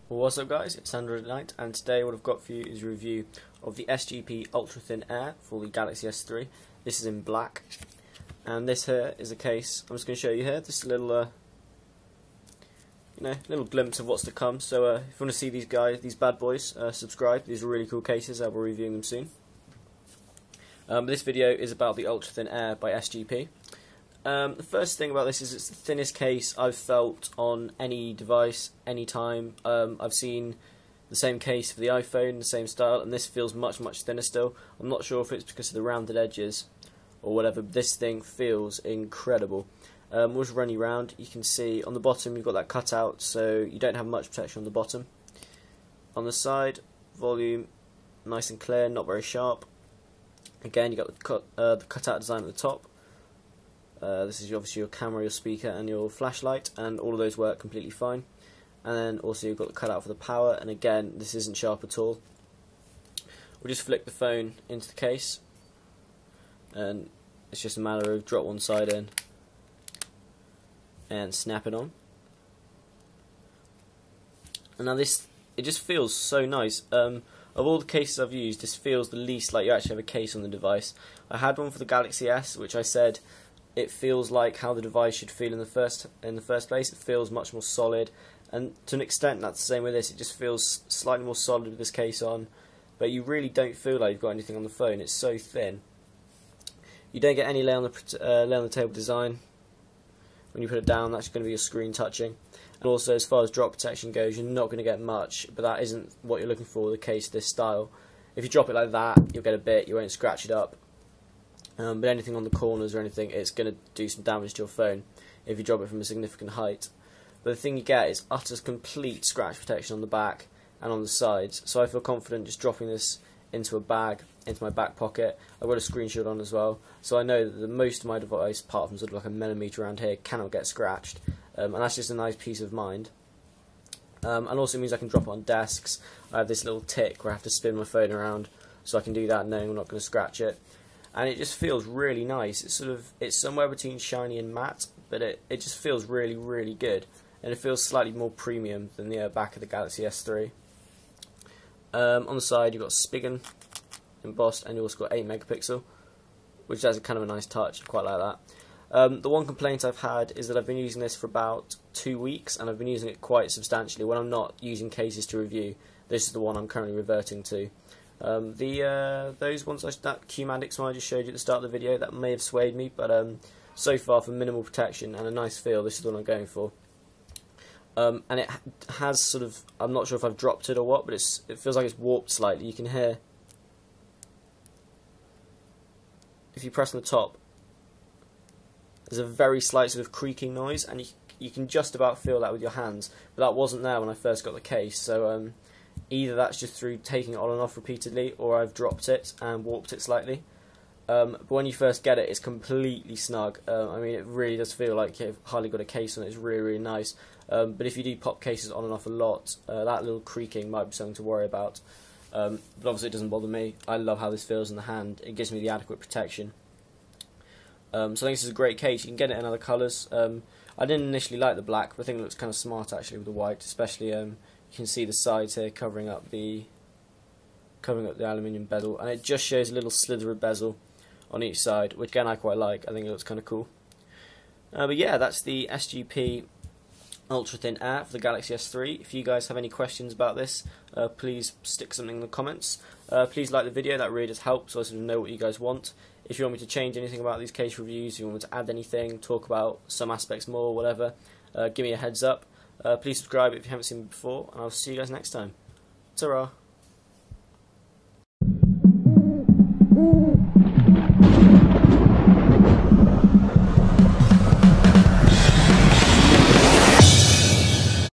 What's up guys, it's Android Knight, and today what I've got for you is a review of the SGP Ultra Thin Air for the Galaxy S3. This is in black, and this here is a case. I'm just going to show you here, this little little glimpse of what's to come. So if you want to see these bad boys, subscribe. These are really cool cases, I'll be reviewing them soon. This video is about the Ultra Thin Air by SGP. The first thing about this is it's the thinnest case I've felt on any device, any time. I've seen the same case for the iPhone, the same style, and this feels much thinner still. I'm not sure if it's because of the rounded edges or whatever, but this thing feels incredible. We'll just run you around. You can see on the bottom you've got that cutout, so you don't have much protection on the bottom. On the side, volume, nice and clear, not very sharp. Again, you've got the cutout design at the top. This is obviously your camera, your speaker and your flashlight, and all of those work completely fine. And then also you've got the cutout for the power, and again this isn't sharp at all. We'll just flick the phone into the case, and it's just a matter of drop one side in and snap it on. And now it just feels so nice. Of all the cases I've used, this feels the least like you actually have a case on the device. I had one for the Galaxy S, which I said it feels like how the device should feel in the first place. It feels much more solid, and to an extent that's the same with this. It just feels slightly more solid with this case on, but you really don't feel like you've got anything on the phone. It's so thin. You don't get any lay on the table design. When you put it down, that's going to be your screen touching. And also, as far as drop protection goes, you're not going to get much, but that isn't what you're looking for with a case this style. If you drop it like that, you'll get a bit, you won't scratch it up. But anything on the corners or anything, it's going to do some damage to your phone if you drop it from a significant height. But the thing you get is utter complete scratch protection on the back and on the sides. So I feel confident just dropping this into a bag, into my back pocket. I've got a screenshot on as well, so I know that the most of my device, apart from sort of like a millimetre around here, cannot get scratched. And that's just a nice peace of mind. And also means I can drop it on desks. I have this little tick where I have to spin my phone around, so I can do that knowing I'm not going to scratch it. And it just feels really nice. It's somewhere between shiny and matte, but it just feels really good, and it feels slightly more premium than the back of the Galaxy S3. On the side you've got Spigen embossed, and you also got 8 megapixel, which has a kind of a nice touch. I quite like that. The one complaint I've had is that I've been using this for about 2 weeks, and I've been using it quite substantially. When I'm not using cases to review, this is the one I'm currently reverting to. Those ones, that Q-Mandix one I just showed you at the start of the video, that may have swayed me, but so far for minimal protection and a nice feel, this is the one I'm going for. And it has sort of, I'm not sure if I've dropped it or what, but it feels like it's warped slightly. You can hear, if you press on the top, there's a very slight sort of creaking noise, and you can just about feel that with your hands, but that wasn't there when I first got the case. So either that's just through taking it on and off repeatedly, or I've dropped it and warped it slightly. But when you first get it, it's completely snug. I mean, it really does feel like you've hardly got a case on it. It's really nice. But if you do pop cases on and off a lot, that little creaking might be something to worry about. But obviously it doesn't bother me. I love how this feels in the hand. It gives me the adequate protection. So I think this is a great case. You can get it in other colours. I didn't initially like the black, but I think it looks kind of smart actually with the white, especially you can see the sides here covering up the aluminium bezel, and it just shows a little slither of bezel on each side, which again I quite like. I think it looks kind of cool. But yeah, that's the SGP Ultra Thin Air for the Galaxy S3. If you guys have any questions about this, please stick something in the comments. Please like the video, that really does help, so I sort of know what you guys want. If you want me to change anything about these case reviews, if you want me to add anything, talk about some aspects more, whatever, give me a heads up. Please subscribe if you haven't seen me before, and I'll see you guys next time. Ta-ra!